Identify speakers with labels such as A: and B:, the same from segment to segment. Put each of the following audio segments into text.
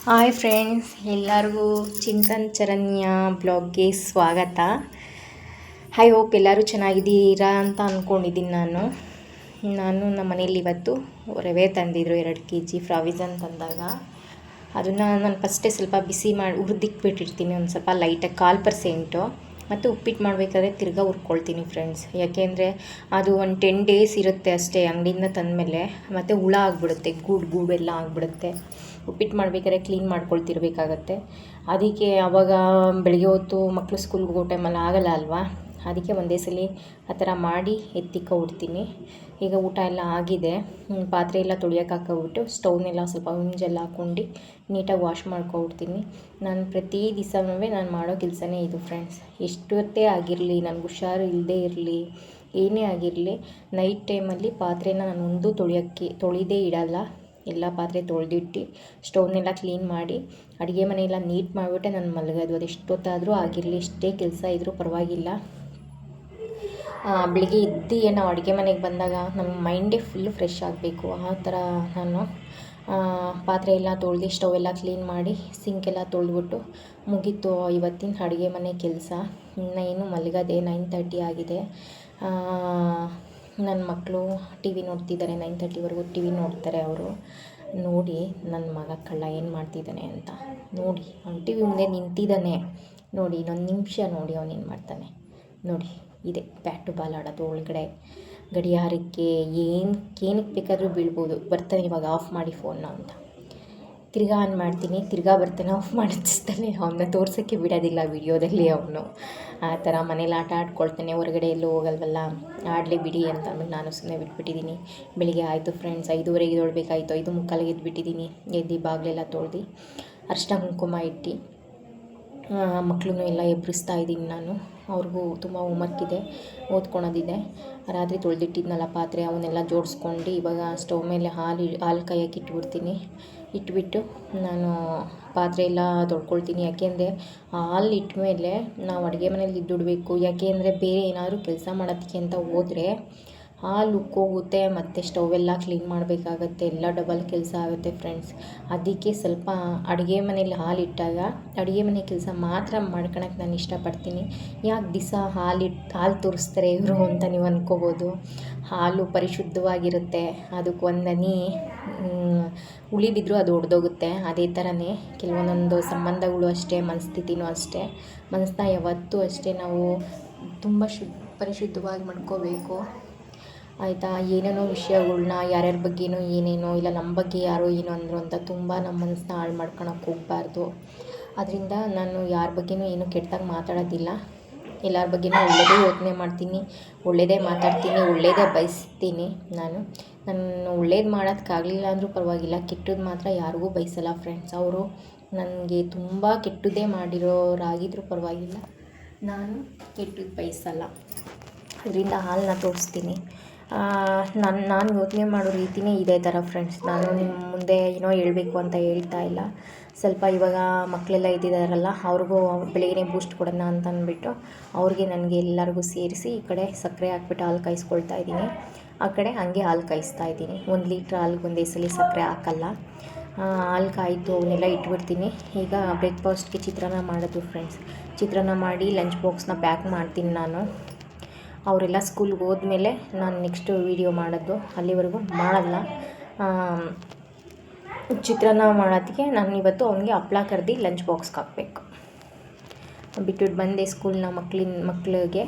A: Hi friends, ಎಲ್ಲರಿಗೂ ಚಿಂತನ್ ಚರಣ್ಯ ಬ್ಲಾಗ್ಗೆ ಸ್ವಾಗತ. I hope ಎಲ್ಲರೂ ಚೆನ್ನಾಗಿದ್ದೀರಾ ಅಂತ ಅಂದ್ಕೊಂಡಿದ್ದೀನಿ. ನಾನು ನಮ್ಮ ಮನೇಲಿ ಇವತ್ತು ರವೆ ತಂದಿದ್ರು 2 kg ಫ್ರಾವಿಸನ್ ತಂದಾಗ ಅದನ್ನು ನಾನು ಫಸ್ಟೇ ಸ್ವಲ್ಪ ಬಿಸಿ ಮಾಡಿ ಹುರಿದಿಕ್ಬಿಟ್ಟಿರ್ತೀನಿ, ಒಂದು ಸ್ವಲ್ಪ ಲೈಟಾಗಿ 1/4%. ಮತ್ತು ಉಪ್ಪಿಟ್ಟು ಮಾಡಬೇಕಾದ್ರೆ ತಿರ್ಗಾ ಹುರ್ಕೊಳ್ತೀನಿ ಫ್ರೆಂಡ್ಸ್. ಯಾಕೆಂದರೆ ಅದು ಒಂದು 10 days ಇರುತ್ತೆ ಅಷ್ಟೇ ಅಂಗಡಿಯಿಂದ ತಂದಮೇಲೆ, ಮತ್ತು ಹುಳ ಆಗಿಬಿಡುತ್ತೆ, ಗೂಡೆಲ್ಲ ಆಗಿಬಿಡುತ್ತೆ. ಉಪ್ಪಿಟ್ಟು ಮಾಡಬೇಕಾದ್ರೆ ಕ್ಲೀನ್ ಮಾಡ್ಕೊಳ್ತಿರ್ಬೇಕಾಗತ್ತೆ. ಅದಕ್ಕೆ ಆವಾಗ ಬೆಳಗ್ಗೆ ಹೊತ್ತು ಮಕ್ಕಳು ಸ್ಕೂಲ್ಗೆ ಹೋಗೋ ಟೈಮಲ್ಲಿ ಆಗಲ್ಲ ಅಲ್ವಾ, ಅದಕ್ಕೆ ಒಂದೇ ಸಲ ಆ ಥರ ಮಾಡಿ ಎತ್ತಿಕ್ಕೊಬಿಡ್ತೀನಿ. ಈಗ ಊಟ ಎಲ್ಲ ಆಗಿದೆ, ಪಾತ್ರೆ ಎಲ್ಲ ತೊಳಿಯೋಕೆ ಹಾಕ್ಕೊಬಿಟ್ಟು ಸ್ಟವ್ನೆಲ್ಲ ಸ್ವಲ್ಪ ವಿಂಜೆಲ್ಲ ಹಾಕ್ಕೊಂಡು ನೀಟಾಗಿ ವಾಶ್ ಮಾಡ್ಕೊಬಿಡ್ತೀನಿ. ನಾನು ಪ್ರತಿ ದಿವಸವೂ ನಾನು ಮಾಡೋ ಕೆಲಸನೇ ಇದು ಫ್ರೆಂಡ್ಸ್. ಎಷ್ಟೊತ್ತೇ ಆಗಿರಲಿ, ನನಗೆ ಹುಷಾರು ಇಲ್ಲದೇ ಇರಲಿ, ಏನೇ ಆಗಿರಲಿ, ನೈಟ್ ಟೈಮಲ್ಲಿ ಪಾತ್ರೆನ ನಾನು ಒಂದು ತೊಳಿದೇ ಇಡಲ್ಲ. ಎಲ್ಲ ಪಾತ್ರೆ ತೊಳೆದಿಟ್ಟು ಸ್ಟವ್ನೆಲ್ಲ ಕ್ಲೀನ್ ಮಾಡಿ ಅಡುಗೆ ಮನೆಯೆಲ್ಲ ನೀಟ್ ಮಾಡಿಬಿಟ್ಟೆ ನಾನು ಮಲಗೋದು. ಅದು ಎಷ್ಟೊತ್ತಾದರೂ ಆಗಿರಲಿ, ಎಷ್ಟೇ ಕೆಲಸ ಇದ್ದರೂ ಪರವಾಗಿಲ್ಲ. ಬೆಳಿಗ್ಗೆ ಎದ್ದು ನಾವು ಅಡುಗೆ ಮನೆಗೆ ಬಂದಾಗ ನಮ್ಮ ಮೈಂಡೇ ಫುಲ್ಲು ಫ್ರೆಶ್ ಆಗಬೇಕು. ಆ ಥರ ನಾನು ಪಾತ್ರೆ ಎಲ್ಲ ತೊಳೆದು ಸ್ಟವ್ ಎಲ್ಲ ಕ್ಲೀನ್ ಮಾಡಿ ಸಿಂಕೆಲ್ಲ ತೊಳೆದ್ಬಿಟ್ಟು ಮುಗೀತು ಇವತ್ತಿನ ಅಡುಗೆ ಮನೆ ಕೆಲಸ. ಇನ್ನೇನು ಮಲಗೋದೆ 9:30 ಆಗಿದೆ. ನನ್ನ ಮಕ್ಕಳು ಟಿ ವಿ ನೋಡ್ತಿದ್ದಾರೆ, 9:30ವರೆಗೂ ಟಿ ವಿ ನೋಡ್ತಾರೆ ಅವರು. ನೋಡಿ ನನ್ನ ಮಗ ಕಳ್ಳ ಏನು ಮಾಡ್ತಿದ್ದಾನೆ ಅಂತ ನೋಡಿ. ಅವ್ನು ಟಿ ವಿ ಮುಂದೆ ನಿಂತಿದ್ದಾನೆ ನೋಡಿ, ಇನ್ನೊಂದು ನಿಮಿಷ ನೋಡಿ ಅವನೇನು ಮಾಡ್ತಾನೆ ನೋಡಿ. ಇದೆ ಬ್ಯಾಟು ಬಾಲ್ ಆಡೋದು, ಒಳಗಡೆ ಗಡಿಯಾರಕ್ಕೆ ಏನಕ್ಕೆ ಬೇಕಾದರೂ ಬೀಳ್ಬೋದು. ಬರ್ತಾನೆ ಇವಾಗ ಆಫ್ ಮಾಡಿ ಫೋನ್ನ ಅಂತ. ತಿರ್ಗಾ ಆನ್ ಮಾಡ್ತೀನಿ, ತಿರ್ಗಾ ಬರ್ತಾನೆ, ಆಫ್ ಮಾಡಿಸ್ತಾನೆ. ಅವನ್ನ ತೋರ್ಸೋಕ್ಕೆ ಬಿಡೋದಿಲ್ಲ ವಿಡಿಯೋದಲ್ಲಿ. ಅವನು ಆ ಥರ ಮನೇಲಿ ಆಟ ಆಡ್ಕೊಳ್ತಾನೆ, ಹೊರಗಡೆ ಎಲ್ಲೂ ಹೋಗಲ್ವಲ್ಲ, ಆಡಲಿ ಬಿಡಿ ಅಂತ ಅಂದ್ಬಿಟ್ಟು ನಾನು ಸುಮ್ಮನೆ ಬಿಟ್ಬಿಟ್ಟಿದ್ದೀನಿ. ಬೆಳಿಗ್ಗೆ ಆಯಿತು ಫ್ರೆಂಡ್ಸ್, 5:30 ಎದ್ದೇಳಬೇಕಾಯಿತು. 5:45 ಎದ್ಬಿಟ್ಟಿದ್ದೀನಿ. ಎದ್ದು ಬಾಗಿಲೆಲ್ಲ ತೊಳ್ದು ಅರಿಶಿನ ಕುಂಕುಮ ಇಟ್ಟು ಮಕ್ಕಳನ್ನು ಎಲ್ಲ ಎಬ್ಬರಿಸ್ತಾ ಇದ್ದೀನಿ ನಾನು. ಅವ್ರಿಗೂ ತುಂಬ ಹೋಮ್ವರ್ಕ್ ಇದೆ, ಓದ್ಕೊಳೋದಿದೆ. ರಾತ್ರಿ ತೊಳೆದಿಟ್ಟಿದ್ನಲ್ಲ ಪಾತ್ರೆ, ಅವನ್ನೆಲ್ಲ ಜೋಡಿಸ್ಕೊಂಡು ಇವಾಗ ಸ್ಟವ್ ಮೇಲೆ ಹಾಲು ಕಾಯೋಕೆ ಇಟ್ಬಿಟ್ಟು ನಾನು ಪಾತ್ರೆ ಎಲ್ಲ ತೊಳ್ಕೊಳ್ತೀನಿ. ಯಾಕೆಂದರೆ ಹಾಲು ಇಟ್ಮೇಲೆ ನಾವು ಅಡುಗೆ ಮನೇಲಿ ಇದ್ದುಬಿಡ್ಬೇಕು. ಯಾಕೆಂದರೆ ಬೇರೆ ಏನಾದರೂ ಕೆಲಸ ಮಾಡೋದಕ್ಕೆ ಅಂತ ಹೋದರೆ ಹಾಲು ಉಕ್ಕೋಗುತ್ತೆ, ಮತ್ತು ಸ್ಟವೆಲ್ಲ ಕ್ಲೀನ್ ಮಾಡಬೇಕಾಗತ್ತೆ, ಎಲ್ಲ ಡಬಲ್ ಕೆಲಸ ಆಗುತ್ತೆ ಫ್ರೆಂಡ್ಸ್. ಅದಕ್ಕೆ ಸ್ವಲ್ಪ ಅಡುಗೆ ಮನೇಲಿ ಹಾಲಿಟ್ಟಾಗ ಅಡುಗೆ ಮನೆ ಕೆಲಸ ಮಾತ್ರ ಮಾಡ್ಕೊಳಕ್ಕೆ ನಾನು ಇಷ್ಟಪಡ್ತೀನಿ. ಯಾಕೆ ದಿವಸ ಹಾಲು ತೋರಿಸ್ತಾರೆ ಇವರು ಅಂತ ನೀವು ಅಂದ್ಕೋಬೋದು. ಹಾಲು ಪರಿಶುದ್ಧವಾಗಿರುತ್ತೆ, ಅದಕ್ಕೆ ಒಂದನಿ ಹುಳಿ ಬಿದ್ದರೂ ಅದು ಒಡೆದೋಗುತ್ತೆ. ಅದೇ ಥರನೇ ಕೆಲವೊಂದೊಂದು ಸಂಬಂಧಗಳು ಅಷ್ಟೇ, ಮನಸ್ಥಿತಿನೂ ಅಷ್ಟೇ. ಮನಸ್ಸನ್ನ ಯಾವತ್ತೂ ಅಷ್ಟೇ ನಾವು ತುಂಬ ಪರಿಶುದ್ಧವಾಗಿ ಮಾಡ್ಕೋಬೇಕು, ಆಯಿತಾ. ಏನೇನೋ ವಿಷಯಗಳ್ನ ಯಾರ್ಯಾರ ಬಗ್ಗೆನೋ ಏನೇನೋ, ಇಲ್ಲ ನಮ್ಮ ಬಗ್ಗೆ ಯಾರೋ ಏನೋ ಅಂದರು ಅಂತ ತುಂಬ ನಮ್ಮ ಮನಸ್ಸನ್ನ ಹಾಳು ಮಾಡ್ಕೊಳಕ್ಕೆ ಹೋಗಬಾರ್ದು. ಅದರಿಂದ ನಾನು ಯಾರ ಬಗ್ಗೆನೂ ಏನೂ ಕೆಟ್ಟದಾಗಿ ಮಾತಾಡೋದಿಲ್ಲ. ಎಲ್ಲರ ಬಗ್ಗೆನೂ ಒಳ್ಳೆಯದೇ ಯೋಚನೆ ಮಾಡ್ತೀನಿ, ಒಳ್ಳೆಯದೇ ಮಾತಾಡ್ತೀನಿ, ಒಳ್ಳೆಯದೇ ಬಯಸ್ತೀನಿ. ನಾನು ಒಳ್ಳೇದು ಮಾಡೋದಕ್ಕಾಗಲಿಲ್ಲ ಅಂದರೂ ಪರವಾಗಿಲ್ಲ, ಕೆಟ್ಟದ್ದು ಮಾತ್ರ ಯಾರಿಗೂ ಬಯಸಲ್ಲ ಫ್ರೆಂಡ್ಸ್. ಅವರು ನನಗೆ ತುಂಬ ಕೆಟ್ಟದ್ದೇ ಮಾಡಿರೋರಾಗಿದ್ದರೂ ಪರವಾಗಿಲ್ಲ, ನಾನು ಕೆಟ್ಟದ್ದು ಬಯಸಲ್ಲ. ಅದರಿಂದ ಹಾಲನ್ನ ತೋರಿಸ್ತೀನಿ. ನಾನು ಯೋಚನೆ ಮಾಡೋ ರೀತಿಯೇ ಇದೇ ಥರ ಫ್ರೆಂಡ್ಸ್. ನಾನು ನಿಮ್ಮ ಮುಂದೆ ಏನೋ ಹೇಳಬೇಕು ಅಂತ ಹೇಳ್ತಾ ಇಲ್ಲ. ಸ್ವಲ್ಪ ಇವಾಗ ಮಕ್ಕಳೆಲ್ಲ ಇದ್ದಿದ್ದಾರಲ್ಲ, ಅವ್ರಿಗೂ ಬೆಳಗ್ಗೆ ಬೂಸ್ಟ್ ಕೊಡೋಣ ಅಂತ ಅಂದ್ಬಿಟ್ಟು ಅವ್ರಿಗೆ ನನಗೆ ಎಲ್ಲರಿಗೂ ಸೇರಿಸಿ ಈ ಕಡೆ ಸಕ್ಕರೆ ಹಾಕ್ಬಿಟ್ಟು ಹಾಲು ಕಾಯಿಸ್ಕೊಳ್ತಾ ಇದ್ದೀನಿ, ಆ ಕಡೆ ಹಾಗೆ ಹಾಲು ಕಾಯಿಸ್ತಾ ಇದ್ದೀನಿ. 1 ಲೀಟ್ರ್ ಹಾಲ್ಗೆ ಒಂದೇ ಸಲ ಸಕ್ಕರೆ ಹಾಕಲ್ಲ. ಹಾಲು ಕಾಯಿತು, ಅವನ್ನೆಲ್ಲ ಇಟ್ಬಿಡ್ತೀನಿ. ಈಗ ಬ್ರೇಕ್ಫಾಸ್ಟ್ಗೆ ಚಿತ್ರಾನ್ನ ಮಾಡೋದು ಫ್ರೆಂಡ್ಸ್. ಚಿತ್ರಾನ್ನ ಮಾಡಿ ಲಂಚ್ ಬಾಕ್ಸ್ನ ಪ್ಯಾಕ್ ಮಾಡ್ತೀನಿ ನಾನು. ಅವರೆಲ್ಲ ಸ್ಕೂಲ್ಗೆ ಹೋದ್ಮೇಲೆ ನಾನು ನೆಕ್ಸ್ಟ್ ವೀಡಿಯೋ ಮಾಡೋದು, ಅಲ್ಲಿವರೆಗೂ ಮಾಡಲ್ಲ. ಚಿತ್ರಾನ್ನ ಮಾಡೋದಕ್ಕೆ ನಾನು ಇವತ್ತು ಅವನಿಗೆ ಹಪ್ಳ ಕರ್ದು ಲಂಚ್ ಬಾಕ್ಸ್ಗೆ ಹಾಕಬೇಕು. ಬಿಟ್ಬಿಟ್ಟು ಬಂದೆ ಸ್ಕೂಲ್ನ ಮಕ್ಕಳಿಗೆ.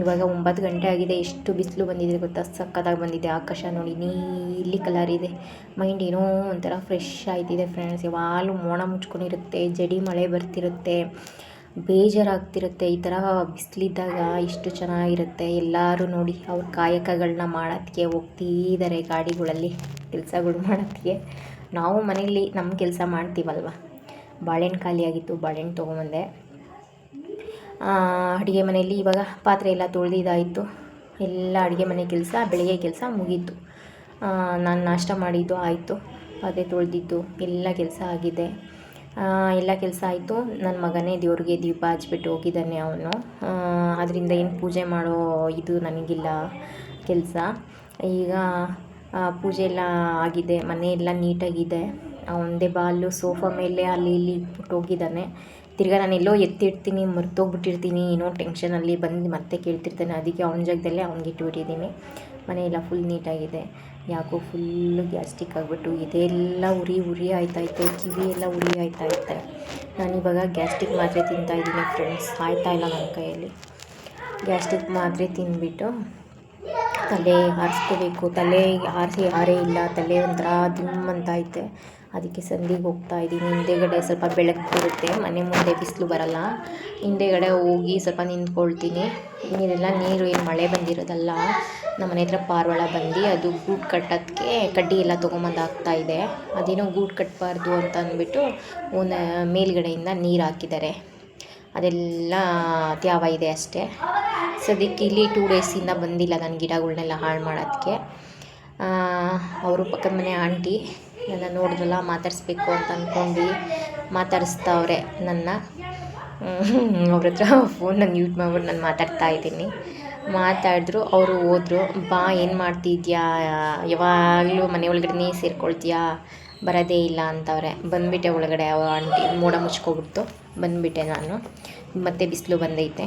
A: ಇವಾಗ 9 ಗಂಟೆ ಆಗಿದೆ. ಎಷ್ಟು ಬಿಸಿಲು ಬಂದಿದೆ ಗೊತ್ತಾ, ಸಕ್ಕತ್ತಾಗಿ ಬಂದಿದೆ. ಆಕಾಶ ನೋಡಿ ನೀಲಿ ಕಲರ್ ಇದೆ. ಮೈಂಡ್ ಏನೋ ಒಂಥರ ಫ್ರೆಶ್ ಆಯ್ತಿದೆ ಫ್ರೆಂಡ್ಸ್. ಯಾವಾಗಲೂ ಮೋಡ ಮುಚ್ಕೊಂಡಿರುತ್ತೆ, ಜಡಿ ಮಳೆ ಬರ್ತಿರುತ್ತೆ, ಬೇಜಾರಾಗ್ತಿರುತ್ತೆ. ಈ ಥರ ಬಿಸಿಲಿದ್ದಾಗ ಇಷ್ಟು ಚೆನ್ನಾಗಿರುತ್ತೆ. ಎಲ್ಲರೂ ನೋಡಿ ಅವ್ರ ಕಾಯಕಗಳನ್ನ ಮಾಡೋದಕ್ಕೆ ಹೋಗ್ತಿದ್ದಾರೆ ಗಾಡಿಗಳಲ್ಲಿ, ಕೆಲಸಗಳು ಮಾಡೋದಕ್ಕೆ. ನಾವು ಮನೇಲಿ ನಮ್ಮ ಕೆಲಸ ಮಾಡ್ತೀವಲ್ವ. ಬಾಳೆಹಣ್ಣು ಖಾಲಿಯಾಗಿತ್ತು, ಬಾಳೆಹಣ್ಣು ತೊಗೊಂಬಂದೆ. ಅಡುಗೆ ಮನೆಯಲ್ಲಿ ಇವಾಗ ಪಾತ್ರೆ ಎಲ್ಲ ತೊಳೆದಿದ್ದಾಯಿತು. ಎಲ್ಲ ಅಡುಗೆ ಮನೆ ಕೆಲಸ, ಬೆಳಗ್ಗೆ ಕೆಲಸ ಮುಗೀತು. ನಾನು ನಾಷ್ಟ ಮಾಡಿದ್ದು ಆಯಿತು, ಪಾತ್ರೆ ತೊಳೆದಿದ್ದು ಎಲ್ಲ ಕೆಲಸ ಆಗಿದೆ. ಎಲ್ಲ ಕೆಲಸ ಆಯಿತು. ನನ್ನ ಮಗನೇ ದೇವ್ರಿಗೆ ದೀಪ ಹಚ್ಬಿಟ್ಟು ಹೋಗಿದ್ದಾನೆ ಅವನು. ಅದರಿಂದ ಏನು ಪೂಜೆ ಮಾಡೋ ಇದು ನನಗಿಲ್ಲ ಕೆಲಸ. ಈಗ ಪೂಜೆ ಎಲ್ಲ ಆಗಿದೆ, ಮನೆ ಎಲ್ಲ ನೀಟಾಗಿದೆ. ಒಂದೇ ಬಾಲು ಸೋಫಾ ಮೇಲೆ ಅಲ್ಲಿ ಇಲ್ಲಿ ಇಟ್ಬಿಟ್ಟೋಗಿದ್ದಾನೆ. ತಿರ್ಗಾ ನಾನು ಎಲ್ಲೋ ಎತ್ತಿಡ್ತೀನಿ, ಮರ್ತೋಗ್ಬಿಟ್ಟಿರ್ತೀನಿ, ಏನೋ ಟೆನ್ಷನಲ್ಲಿ ಬಂದು ಮತ್ತೆ ಕೇಳ್ತಿರ್ತಾನೆ. ಅದಕ್ಕೆ ಅವನ ಜಾಗದಲ್ಲೇ ಅವ್ನಿಗೆ ಇಟ್ಬಿಟ್ಟಿದ್ದೀನಿ. ಮನೆಯೆಲ್ಲ ಫುಲ್ ನೀಟಾಗಿದೆ. ಯಾಕೋ ಫುಲ್ಲು ಗ್ಯಾಸ್ಟ್ರಿಕ್ ಆಗಿಬಿಟ್ಟು ಇದೆಲ್ಲ ಉರಿ ಆಯ್ತೈತೆ, ಕಿವಿ ಎಲ್ಲ ಉರಿ ಆಯ್ತೈತೆ. ನಾನಿವಾಗ ಗ್ಯಾಸ್ಟ್ರಿಕ್ ಮಾತ್ರೆ ತಿಂತಾಯಿದ್ದೀನಿ ಫ್ರೆಂಡ್ಸ್. ಆಯ್ತಾಯಿಲ್ಲ ನನ್ನ ಕೈಯಲ್ಲಿ. ಗ್ಯಾಸ್ಟ್ರಿಕ್ ಮಾತ್ರೆ ತಿಂದ್ಬಿಟ್ಟು ತಲೆ ಆರಿಸ್ಕೋಬೇಕು. ತಲೆ ಆರೇ ಇಲ್ಲ, ತಲೆ ಒಂಥರ ದಿಮ್ ಅಂತ ಐತೆ. ಅದಕ್ಕೆ ಸಂದಿಗೆ ಹೋಗ್ತಾಯಿದ್ದೀನಿ. ಹಿಂದೆಗಡೆ ಸ್ವಲ್ಪ ಬೆಳಕು ಬರುತ್ತೆ, ಮನೆ ಮುಂದೆ ಬಿಸಿಲು ಬರಲ್ಲ. ಹಿಂದೆಗಡೆ ಹೋಗಿ ಸ್ವಲ್ಪ ನಿಂತ್ಕೊಳ್ತೀನಿ. ನೀರೆಲ್ಲ ನೀರು ಏನು ಮಳೆ ಬಂದಿರೋದಲ್ಲ, ನಮ್ಮ ಮನೆ ಹತ್ರ ಪಾರಿವಾಳ ಬಂದು ಅದು ಗೂಡು ಕಟ್ಟೋದಕ್ಕೆ ಕಡ್ಡಿ ಎಲ್ಲ ತೊಗೊಂಬಂದು ಹಾಕ್ತಾಯಿದೆ. ಅದೇನೋ ಗೂಡು ಕಟ್ಟಬಾರ್ದು ಅಂತ ಅಂದ್ಬಿಟ್ಟು ಮೇಲ್ಗಡೆಯಿಂದ ನೀರು ಹಾಕಿದ್ದಾರೆ. ಅದೆಲ್ಲ ತ್ಯಾವ ಇದೆ ಅಷ್ಟೇ. ಸದ್ಯಕ್ಕೆ ಇಲ್ಲಿ 2 ಡೇಸಿಂದ ಬಂದಿಲ್ಲ ನನ್ನ ಗಿಡಗಳ್ನೆಲ್ಲ ಹಾಳು ಮಾಡೋದಕ್ಕೆ. ಅವರು ಪಕ್ಕದ ಮನೆ ಆಂಟಿ ನನ್ನ ನೋಡಿದ್ರಲ್ಲ, ಮಾತಾಡಿಸ್ಬೇಕು ಅಂತ ಅಂದ್ಕೊಂಡು ಮಾತಾಡಿಸ್ತಾವ್ರೆ ನನ್ನ. ಅವ್ರ ಹತ್ರ ಫೋನ್ ಮ್ಯೂಟ್ ಮಾಡ್ಬಿಟ್ಟು ನಾನು ಮಾತಾಡ್ತಾಯಿದ್ದೀನಿ. ಮಾತಾಡಿದ್ರು, ಅವರು ಹೋದ್ರು. ಬಾ, ಏನು ಮಾಡ್ತಿದ್ಯಾ, ಯಾವಾಗಲೂ ಮನೆ ಒಳಗಡೆ ಸೇರ್ಕೊಳ್ತೀಯಾ, ಬರೋದೇ ಇಲ್ಲ ಅಂತವ್ರೆ. ಬಂದುಬಿಟ್ಟೆ ಒಳಗಡೆ. ಆಂಟಿ ಮೋಡ ಮುಚ್ಕೊಬಿಡ್ತು, ಬಂದುಬಿಟ್ಟೆ ನಾನು. ಮತ್ತೆ ಬಿಸಿಲು ಬಂದೈತೆ.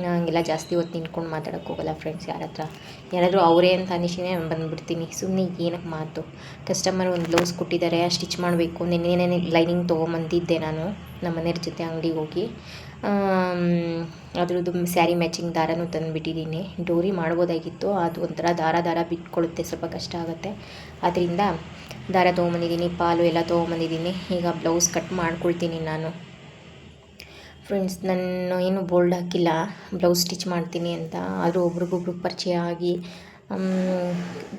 A: ಹಂಗೆಲ್ಲ ಜಾಸ್ತಿ ಹೊತ್ತು ನಿಂತ್ಕೊಂಡು ಮಾತಾಡೋಕ್ಕೆ ಹೋಗಲ್ಲ ಫ್ರೆಂಡ್ಸ್ ಯಾರ ಹತ್ರ. ಯಾರಾದರೂ ಅವರೇ ಅಂತ ಅನಿಸಿನೇ ಬಂದುಬಿಡ್ತೀನಿ. ಸುಮ್ಮನೆ ಏನಕ್ಕೆ ಮಾತು. ಕಸ್ಟಮರ್ ಒಂದು ಬ್ಲೌಸ್ ಕೊಟ್ಟಿದ್ದಾರೆ, ಸ್ಟಿಚ್ ಮಾಡಬೇಕು. ನೆನ್ನೆನೇ ಲೈನಿಂಗ್ ತೊಗೊಂಬಂದಿದ್ದೆ ನಾನು ನಮ್ಮ ಮನೆಯವ್ರ ಜೊತೆ ಅಂಗಡಿಗೆ ಹೋಗಿ. ಅದ್ರದ್ದು ಸ್ಯಾರಿ ಮ್ಯಾಚಿಂಗ್ ದಾರನೂ ತಂದುಬಿಟ್ಟಿದ್ದೀನಿ. ಡೋರಿ ಮಾಡ್ಬೋದಾಗಿತ್ತು, ಅದು ಒಂಥರ ದಾರ ಬಿಟ್ಕೊಳ್ಳುತ್ತೆ, ಸ್ವಲ್ಪ ಕಷ್ಟ ಆಗುತ್ತೆ. ಅದರಿಂದ ದಾರ ತೊಗೊಂಬಂದಿದ್ದೀನಿ, ಪಾಲು ಎಲ್ಲ ತೊಗೊಂಬಂದಿದ್ದೀನಿ. ಈಗ ಬ್ಲೌಸ್ ಕಟ್ ಮಾಡ್ಕೊಳ್ತೀನಿ ನಾನು ಫ್ರೆಂಡ್ಸ್. ನಾನು ಏನು ಬೋಲ್ಡ್ ಹಾಕಿಲ್ಲ ಬ್ಲೌಸ್ ಸ್ಟಿಚ್ ಮಾಡ್ತೀನಿ ಅಂತ. ಆದರೂ ಒಬ್ರಿಗೊಬ್ರು ಪರಿಚಯ ಆಗಿ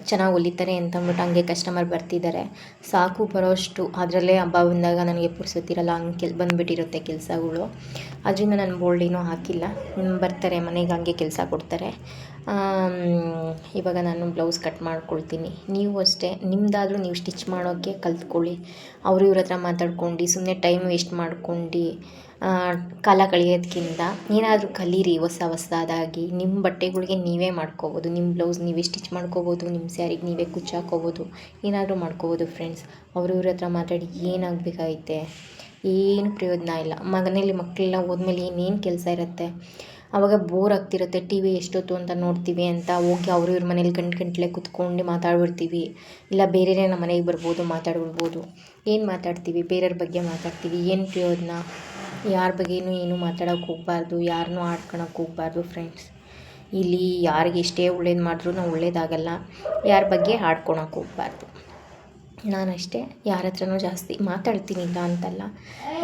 A: ಚೆನ್ನಾಗಿ ಹೊಲಿತಾರೆ ಅಂತ ಅಂದ್ಬಿಟ್ಟು ಹಂಗೆ ಕಸ್ಟಮರ್ ಬರ್ತಿದ್ದಾರೆ. ಸಾಕು ಬರೋಷ್ಟು. ಅದರಲ್ಲೇ ಹಬ್ಬ ಬಂದಾಗ ನನಗೆ ಪುರ್ಸೊತ್ತಿರಲ್ಲ, ಹಂಗೆ ಬಂದುಬಿಟ್ಟಿರುತ್ತೆ ಕೆಲಸಗಳು. ಅದರಿಂದ ನಾನು ಬೋಲ್ಡ್ ಏನೂ ಹಾಕಿಲ್ಲ. ಬರ್ತಾರೆ ಮನೆಗೆ, ಹಂಗೆ ಕೆಲಸ ಕೊಡ್ತಾರೆ. ಇವಾಗ ನಾನು ಬ್ಲೌಸ್ ಕಟ್ ಮಾಡ್ಕೊಳ್ತೀನಿ. ನೀವು ಅಷ್ಟೇ, ನಿಮ್ಮದಾದರೂ ನೀವು ಸ್ಟಿಚ್ ಮಾಡೋಕ್ಕೆ ಕಲ್ತ್ಕೊಳ್ಳಿ. ಇವ್ರ ಹತ್ರ ಮಾತಾಡ್ಕೊಂಡು ಸುಮ್ಮನೆ ಟೈಮ್ ವೇಸ್ಟ್ ಮಾಡ್ಕೊಂಡು ಕಾಲ ಕಳೆಯೋದಕ್ಕಿಂತ ಏನಾದರೂ ಕಲೀರಿ ಹೊಸದಾಗಿ. ನಿಮ್ಮ ಬಟ್ಟೆಗಳಿಗೆ ನೀವೇ ಮಾಡ್ಕೋಬೋದು, ನಿಮ್ಮ ಬ್ಲೌಸ್ ನೀವೇ ಸ್ಟಿಚ್ ಮಾಡ್ಕೋಬೋದು, ನಿಮ್ಮ ಸ್ಯಾರಿಗೆ ನೀವೇ ಕುಚ್ಚು ಹಾಕ್ಕೋಬೋದು, ಏನಾದರೂ ಮಾಡ್ಕೋಬೋದು ಫ್ರೆಂಡ್ಸ್. ಇವ್ರ ಹತ್ರ ಮಾತಾಡಿ ಏನಾಗಬೇಕಾಗೈತೆ, ಏನು ಪ್ರಯೋಜನ ಇಲ್ಲ. ಮನೆಯಲ್ಲಿ ಮಕ್ಕಳೆಲ್ಲ ಹೋದ್ಮೇಲೆ ಏನೇನು ಕೆಲಸ ಇರುತ್ತೆ. ಆವಾಗ ಬೋರ್ ಆಗ್ತಿರುತ್ತೆ. ಟಿ ವಿ ಎಷ್ಟೊತ್ತು ಅಂತ ನೋಡ್ತೀವಿ ಅಂತ ಹೋಗಿ ಇವ್ರ ಮನೇಲಿ ಗಂಟಲೆ ಕುತ್ಕೊಂಡು ಮಾತಾಡ್ಬಿಡ್ತೀವಿ. ಇಲ್ಲ ಬೇರೆಯೇ ನಮ್ಮ ಮನೆಗೆ ಬರ್ಬೋದು, ಮಾತಾಡ್ಬಿಡ್ಬೋದು. ಏನು ಮಾತಾಡ್ತೀವಿ, ಬೇರೆಯವ್ರ ಬಗ್ಗೆ ಮಾತಾಡ್ತೀವಿ, ಏನು ಪ್ರಯೋಜನ. ಯಾರ ಬಗ್ಗೆನೂ ಏನು ಮಾತಾಡೋಕ್ಕೆ ಹೋಗಬಾರ್ದು, ಯಾರನ್ನೂ ಆಡ್ಕೊಳಕ್ಕೆ ಹೋಗಬಾರ್ದು ಫ್ರೆಂಡ್ಸ್. ಇಲ್ಲಿ ಯಾರಿಗೆ ಎಷ್ಟೇ ಒಳ್ಳೇದು ಮಾಡಿದ್ರೂ ನಾವು ಒಳ್ಳೇದಾಗಲ್ಲ. ಯಾರ ಬಗ್ಗೆ ಆಡ್ಕೊಳಕ್ಕೆ ಹೋಗಬಾರ್ದು. ನಾನಷ್ಟೇ ಯಾರ ಹತ್ರನೂ ಜಾಸ್ತಿ ಮಾತಾಡ್ತೀನಿ, ಇಲ್ಲ ಅಂತಲ್ಲ.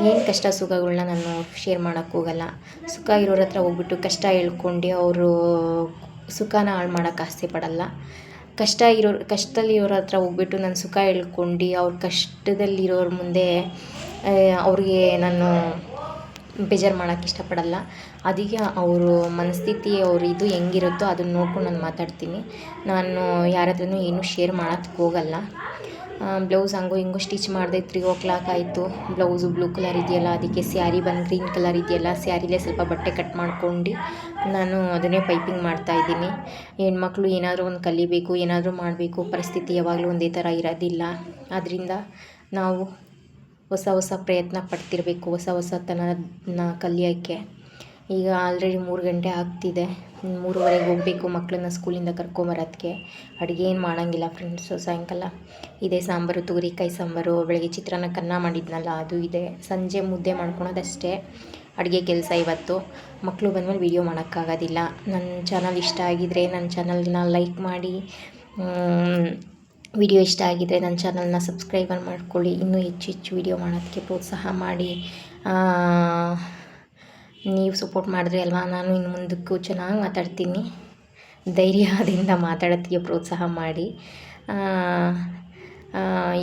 A: ಏನು ಕಷ್ಟ ಸುಖಗಳನ್ನ ನಾನು ಶೇರ್ ಮಾಡೋಕ್ಕೆ ಹೋಗಲ್ಲ. ಸುಖ ಇರೋರ ಹತ್ರ ಹೋಗ್ಬಿಟ್ಟು ಕಷ್ಟ ಹೇಳ್ಕೊಂಡು ಅವರು ಸುಖನ ಹಾಳು ಮಾಡೋಕ್ಕೆ ಆಸೆ ಪಡಲ್ಲ. ಕಷ್ಟದಲ್ಲಿರೋರ ಹತ್ರ ಹೋಗ್ಬಿಟ್ಟು ನಾನು ಸುಖ ಹೇಳ್ಕೊಂಡು ಅವ್ರ ಕಷ್ಟದಲ್ಲಿರೋರ ಮುಂದೆ ಅವ್ರಿಗೆ ನಾನು ಬೇಜಾರು ಮಾಡೋಕ್ಕೆ ಇಷ್ಟಪಡಲ್ಲ. ಅದಕ್ಕೆ ಅವರು ಮನಸ್ಥಿತಿ ಇದು ಹೆಂಗಿರುತ್ತೋ ಅದನ್ನು ನೋಡ್ಕೊಂಡು ನಾನು ಮಾತಾಡ್ತೀನಿ. ನಾನು ಯಾರ ಹತ್ರನೂ ಏನೂ ಶೇರ್ ಮಾಡೋಕ್ಕೆ ಹೋಗಲ್ಲ. ಬ್ಲೌಸ್ ಹಂಗೋ ಹಿಂಗೋ ಸ್ಟಿಚ್ ಮಾಡಿದೆ. 3 o'clock ಆಯಿತು. ಬ್ಲೌಸು ಬ್ಲೂ ಕಲರ್ ಇದೆಯಲ್ಲ, ಅದಕ್ಕೆ ಸ್ಯಾರಿ ಬಂದು ಗ್ರೀನ್ ಕಲರ್ ಇದೆಯಲ್ಲ, ಸ್ಯಾರಿಲೇ ಸ್ವಲ್ಪ ಬಟ್ಟೆ ಕಟ್ ಮಾಡ್ಕೊಂಡು ನಾನು ಅದನ್ನೇ ಪೈಪಿಂಗ್ ಮಾಡ್ತಾಯಿದ್ದೀನಿ. ಹೆಣ್ಮಕ್ಳು ಏನಾದರೂ ಒಂದು ಕಲಿಬೇಕು, ಏನಾದರೂ ಮಾಡಬೇಕು. ಪರಿಸ್ಥಿತಿ ಯಾವಾಗಲೂ ಒಂದೇ ಥರ ಇರೋದಿಲ್ಲ. ಆದ್ದರಿಂದ ನಾವು ಹೊಸ ಪ್ರಯತ್ನ ಪಡ್ತಿರಬೇಕು, ಹೊಸತನನ ಕಲಿಯೋಕ್ಕೆ. ಈಗ ಆಲ್ರೆಡಿ 3 ಗಂಟೆ ಆಗ್ತಿದೆ. 3:30ಗೆ ಹೋಗಬೇಕು ಮಕ್ಕಳನ್ನ ಸ್ಕೂಲಿಂದ ಕರ್ಕೊಂಬರೋದಕ್ಕೆ. ಅಡುಗೆ ಏನು ಮಾಡೋಂಗಿಲ್ಲ ಫ್ರೆಂಡ್ಸು. ಸಾಯಂಕಾಲ ಇದೇ ಸಾಂಬಾರು, ತೊಗರಿಕಾಯಿ ಸಾಂಬಾರು. ಬೆಳಗ್ಗೆ ಚಿತ್ರಾನ್ನ ಅನ್ನ ಮಾಡಿದ್ನಲ್ಲ, ಅದು ಇದೆ. ಸಂಜೆ ಮುದ್ದೆ ಮಾಡ್ಕೊಳೋದಷ್ಟೇ ಅಡುಗೆ ಕೆಲಸ ಇವತ್ತು. ಮಕ್ಕಳು ಬಂದಮೇಲೆ ವೀಡಿಯೋ ಮಾಡೋಕ್ಕಾಗೋದಿಲ್ಲ. ನನ್ನ ಚಾನಲ್ ಇಷ್ಟ ಆಗಿದರೆ ನನ್ನ ಚಾನಲ್ನ ಲೈಕ್ ಮಾಡಿ, ವಿಡಿಯೋ ಇಷ್ಟ ಆಗಿದರೆ ನನ್ನ ಚಾನಲ್ನ ಸಬ್ಸ್ಕ್ರೈಬರ್ ಮಾಡ್ಕೊಳ್ಳಿ. ಇನ್ನೂ ಹೆಚ್ಚು ವೀಡಿಯೋ ಮಾಡೋದಕ್ಕೆ ಪ್ರೋತ್ಸಾಹ ಮಾಡಿ. ನೀವು ಸಪೋರ್ಟ್ ಮಾಡಿದ್ರೆ ಅಲ್ವಾ ನಾನು ಇನ್ನು ಮುಂದಕ್ಕೂ ಚೆನ್ನಾಗಿ ಮಾತಾಡ್ತೀನಿ. ಧೈರ್ಯದಿಂದ ಮಾತಾಡೋದಕ್ಕೆ ಪ್ರೋತ್ಸಾಹ ಮಾಡಿ.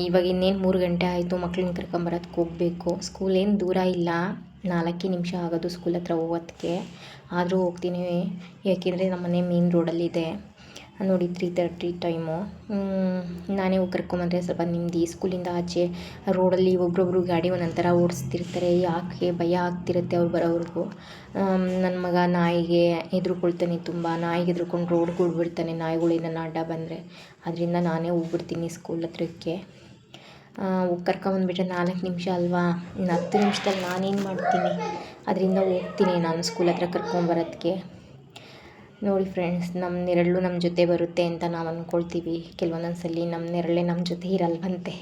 A: ಇವಾಗ ಇನ್ನೇನು 3 ಗಂಟೆ ಆಯಿತು. ಮಕ್ಕಳನ್ನ ಕರ್ಕೊಂಬರೋದಕ್ಕೆ ಹೋಗಬೇಕು. ಸ್ಕೂಲ್ ಏನು ದೂರ ಇಲ್ಲ, 4 ನಿಮಿಷ ಆಗೋದು ಸ್ಕೂಲ್ ಹತ್ರ ಹೋಗೋದಕ್ಕೆ. ಆದರೂ ಹೋಗ್ತೀನಿ, ಯಾಕೆಂದರೆ ನಮ್ಮ ಮನೆ ಮೇನ್ ರೋಡಲ್ಲಿದೆ. ನೋಡಿ 3:30 ಟೈಮು. ನಾನೇ ಹೋಗಿ ಕರ್ಕೊಂಬಂದರೆ ಸ್ವಲ್ಪ ನೆಮ್ಮದಿ. ಸ್ಕೂಲಿಂದ ಆಚೆ ರೋಡಲ್ಲಿ ಒಬ್ರೊಬ್ರು ಗಾಡಿ ಒಂದೊಂಥರ ಓಡಿಸ್ತಿರ್ತಾರೆ. ಯಾಕೆ ಭಯ ಆಗ್ತಿರುತ್ತೆ ಅವ್ರು ಬರೋವ್ರಿಗೂ. ನನ್ನ ಮಗ ನಾಯಿಗೆ ಹೆದ್ರುಕೊಳ್ತಾನೆ ತುಂಬ. ನಾಯಿಗೆ ಹೆದ್ರುಕೊಂಡು ರೋಡ್ಗೆ ಬಿಡ್ತಾನೆ, ನಾಯಿಗಳು ನನ್ನ ಅಡ್ಡ ಬಂದರೆ. ಅದರಿಂದ ನಾನೇ ಹೋಗ್ಬಿಡ್ತೀನಿ ಸ್ಕೂಲ್ ಹತ್ರಕ್ಕೆ. ಕರ್ಕೊಂಬಂದ್ಬಿಟ್ರೆ 4 ನಿಮಿಷ ಅಲ್ವಾ, ಇನ್ನು 10 ನಿಮಿಷದಲ್ಲಿ ನಾನೇನು ಮಾಡ್ತೀನಿ, ಅದರಿಂದ ಹೋಗ್ತೀನಿ ನಾನು ಸ್ಕೂಲ್ ಹತ್ರ ಕರ್ಕೊಂಬರೋದಕ್ಕೆ. ನೋಡಿ ಫ್ರೆಂಡ್ಸ್, ನಮ್ಮ ನೆರಳು ನಮ್ಮ ಜೊತೆ ಬರುತ್ತೆ ಅಂತ ನಾವು ಅಂದ್ಕೊಳ್ತೀವಿ. ಕೆಲವೊಂದೊಂದು ಸಲ ನಮ್ಮ ನೆರಳೇ ನಮ್ಮ ಜೊತೆ ಇರಲ್ವಂತೆ.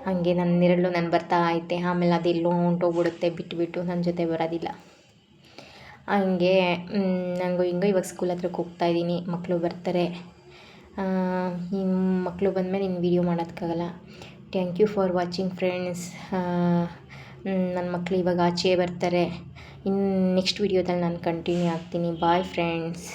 A: ಹಾಗೆ ನನ್ನ ನೆರಳು ನಾನು ಬರ್ತಾ ಐತೆ, ಆಮೇಲೆ ಅದೆಲ್ಲೋ ಹೊಂಟೋಗ್ಬಿಡುತ್ತೆ, ಬಿಟ್ಟುಬಿಟ್ಟು ನನ್ನ ಜೊತೆ ಬರೋದಿಲ್ಲ. ಹಂಗೆ ನನಗೂ ಹಿಂಗೆ ಇವಾಗ ಸ್ಕೂಲ್ ಹತ್ರಕ್ಕೆ ಹೋಗ್ತಾಯಿದ್ದೀನಿ. ಮಕ್ಕಳು ಬರ್ತಾರೆ. ಮಕ್ಕಳು ಬಂದಮೇಲೆ ಇನ್ನು ವೀಡಿಯೋ ಮಾಡೋದಕ್ಕಾಗಲ್ಲ. Thank you for watching friends. ನನ್ನ ಮಕ್ಕಳು ಇವಾಗ ಆಚೆ ಬರ್ತಾರೆ. ಇನ್ನು ನೆಕ್ಸ್ಟ್ ವೀಡಿಯೋದಲ್ಲಿ ನಾನು ಕಂಟಿನ್ಯೂ ಆಗ್ತೀನಿ. Bye friends.